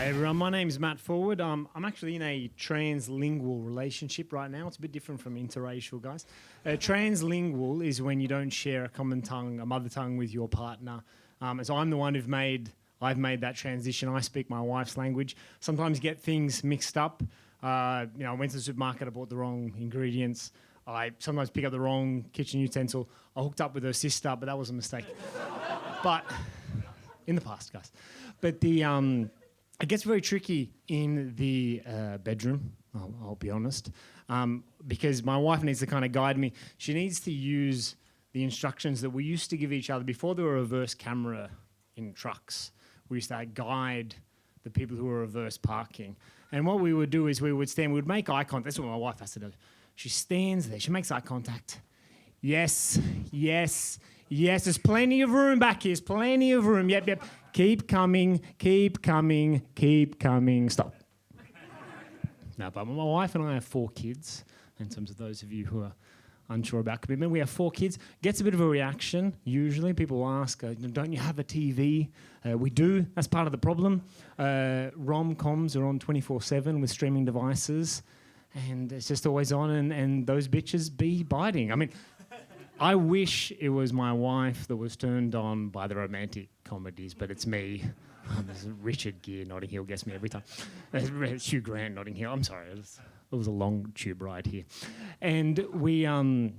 Hi everyone, my name's Matt Forwood. I'm actually in a translingual relationship right now. It's a bit different from interracial, guys. Translingual is when you don't share a common tongue, a mother tongue with your partner. So I'm the one I've made that transition. I speak my wife's language. Sometimes get things mixed up. I went to the supermarket, I bought the wrong ingredients. I sometimes pick up the wrong kitchen utensil. I hooked up with her sister, but that was a mistake. But in the past, guys. But it gets very tricky in the bedroom, I'll be honest, because my wife needs to kind of guide me. She needs to use the instructions that we used to give each other before there were reverse camera in trucks. We used to guide the people who were reverse parking. And what we would do is we would make eye contact. That's what my wife has to do. She stands there, she makes eye contact. Yes, yes, yes, there's plenty of room back here, there's plenty of room, yep. Keep coming, stop. No, but my wife and I have 4 kids, in terms of those of you who are unsure about commitment. We have 4 kids. Gets a bit of a reaction, usually. People ask, don't you have a TV? We do, that's part of the problem. Rom-coms are on 24/7 with streaming devices, and it's just always on, and those bitches be biting. I mean, I wish it was my wife that was turned on by the romantic comedies, but it's me. There's Richard Gere, Notting Hill, gets me every time. Hugh Grant, Notting Hill. I'm sorry, it was a long tube ride here. And we, other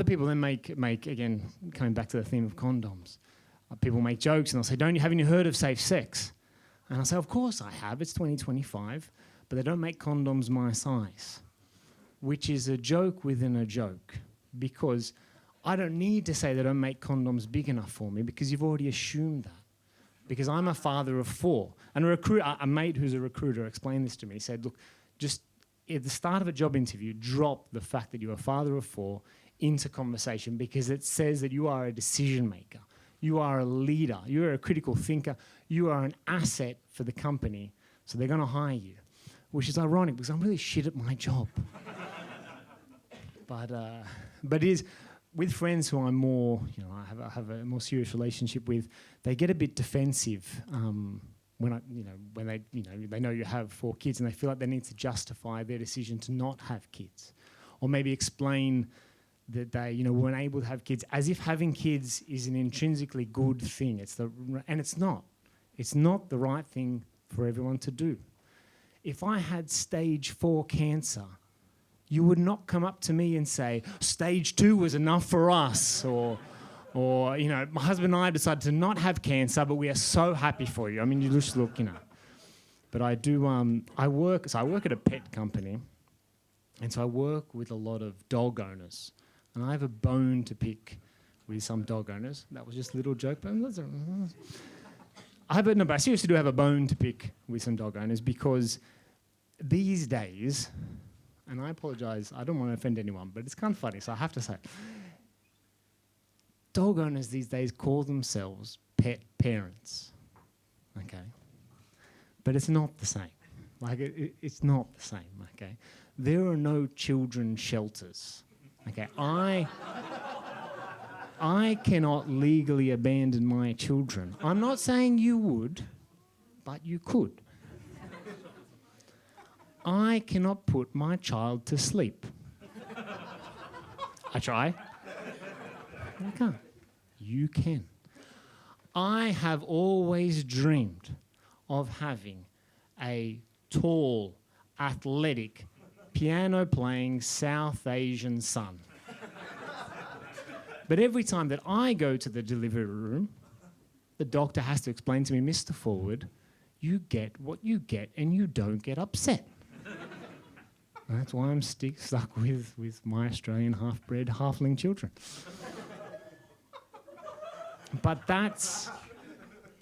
people then make, again, coming back to the theme of condoms, people make jokes and they'll say, haven't you heard of safe sex? And I say, of course I have, it's 2025, but they don't make condoms my size, which is a joke within a joke. Because I don't need to say they don't make condoms big enough for me because you've already assumed that. Because I'm a father of 4. And a mate who's a recruiter explained this to me. He said, look, just at the start of a job interview, drop the fact that you're a father of 4 into conversation because it says that you are a decision maker. You are a leader. You're a critical thinker. You are an asset for the company. So they're going to hire you, which is ironic because I'm really shit at my job. But it is with friends who I'm more, I have a more serious relationship with. They get a bit defensive when they know you have 4 kids and they feel like they need to justify their decision to not have kids, or maybe explain that they weren't able to have kids as if having kids is an intrinsically good thing. And it's not. It's not the right thing for everyone to do. If I had stage 4 cancer, you would not come up to me and say, stage 2 was enough for us, or my husband and I decided to not have cancer, but we are so happy for you. I mean, you just look, But I do, I work at a pet company, and so I work with a lot of dog owners, and I have a bone to pick with some dog owners. That was just a little joke, but I seriously do have a bone to pick with some dog owners because these days, and I apologise, I don't want to offend anyone, but it's kind of funny, so I have to say it. Dog owners these days call themselves pet parents, okay? But it's not the same. It's not the same, okay? There are no children's shelters, okay? I cannot legally abandon my children. I'm not saying you would, but you could. I cannot put my child to sleep. I try. I can't. You can. I have always dreamed of having a tall, athletic, piano-playing South Asian son. But every time that I go to the delivery room, the doctor has to explain to me, Mr. Forwood, you get what you get and you don't get upset. And that's why I'm stuck with my Australian half-bred halfling children. But that's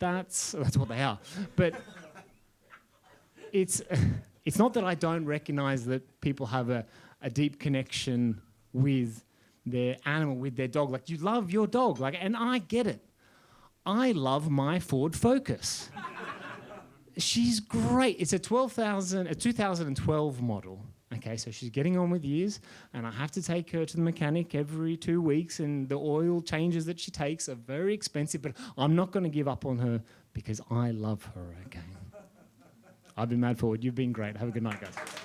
what they are. But it's not that I don't recognise that people have a deep connection with their animal, with their dog. Like, you love your dog, and I get it. I love my Ford Focus. She's great. It's a 2012 model. Okay, so she's getting on with years, and I have to take her to the mechanic every 2 weeks, and the oil changes that she takes are very expensive, but I'm not going to give up on her because I love her, okay? I've been Mad Forward. You've been great. Have a good night, guys.